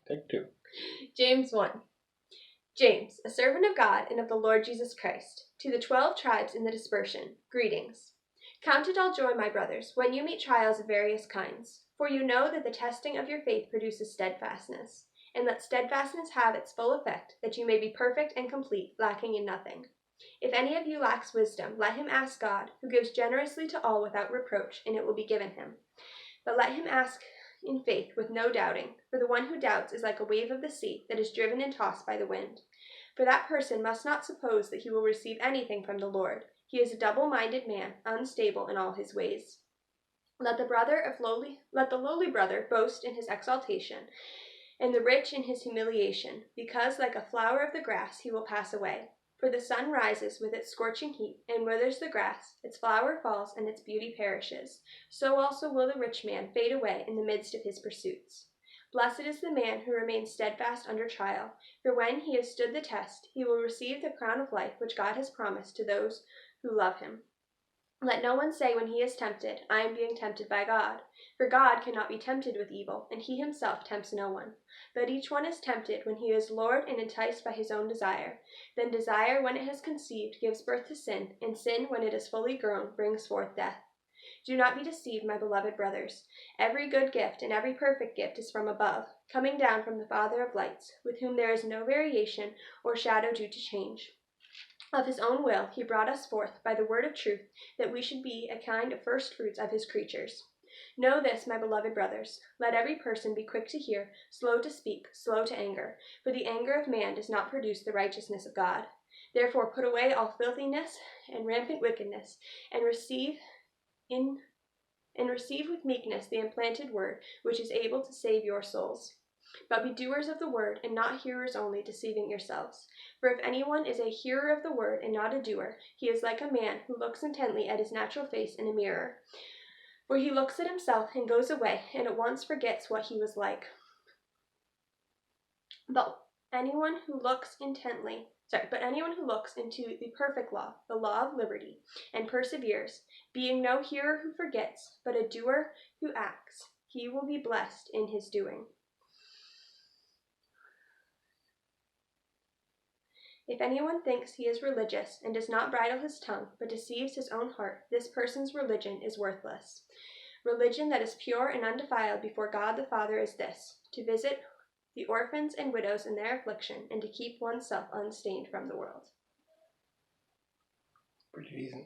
Take two. James 1. James, a servant of God and of the Lord Jesus Christ, to the 12 tribes in the dispersion, greetings. Count it all joy, my brothers, when you meet trials of various kinds, for you know that the testing of your faith produces steadfastness, and let steadfastness have its full effect, that you may be perfect and complete, lacking in nothing. If any of you lacks wisdom, let him ask God, who gives generously to all without reproach, and it will be given him. But let him ask in faith with no doubting, for the one who doubts is like a wave of the sea that is driven and tossed by the wind. For that person must not suppose that he will receive anything from the Lord. He is a double-minded man, unstable in all his ways. Let the lowly brother boast in his exaltation, and the rich in his humiliation, because like a flower of the grass he will pass away. For the sun rises with its scorching heat, and withers the grass, its flower falls, and its beauty perishes. So also will the rich man fade away in the midst of his pursuits. Blessed is the man who remains steadfast under trial, for when he has stood the test, he will receive the crown of life which God has promised to those who love him. Let no one say when he is tempted, I am being tempted by God. For God cannot be tempted with evil, and he himself tempts no one. But each one is tempted when he is lured and enticed by his own desire. Then desire, when it has conceived, gives birth to sin, and sin, when it is fully grown, brings forth death. Do not be deceived, my beloved brothers. Every good gift and every perfect gift is from above, coming down from the Father of lights, with whom there is no variation or shadow due to change. Of his own will he brought us forth by the word of truth, that we should be a kind of first fruits of his creatures. Know this, my beloved brothers. Let every person be quick to hear, slow to speak, slow to anger, for the anger of man does not produce the righteousness of God. Therefore put away all filthiness and rampant wickedness, and receive with meekness the implanted word, which is able to save your souls. But be doers of the word, and not hearers only, deceiving yourselves. For if anyone is a hearer of the word and not a doer, he is like a man who looks intently at his natural face in a mirror. For he looks at himself and goes away, and at once forgets what he was like. But anyone who looks into the perfect law, the law of liberty, and perseveres, being no hearer who forgets, but a doer who acts, he will be blessed in his doing. If anyone thinks he is religious and does not bridle his tongue, but deceives his own heart, this person's religion is worthless. Religion that is pure and undefiled before God the Father is this, to visit the orphans and widows in their affliction, and to keep oneself unstained from the world. Pretty decent.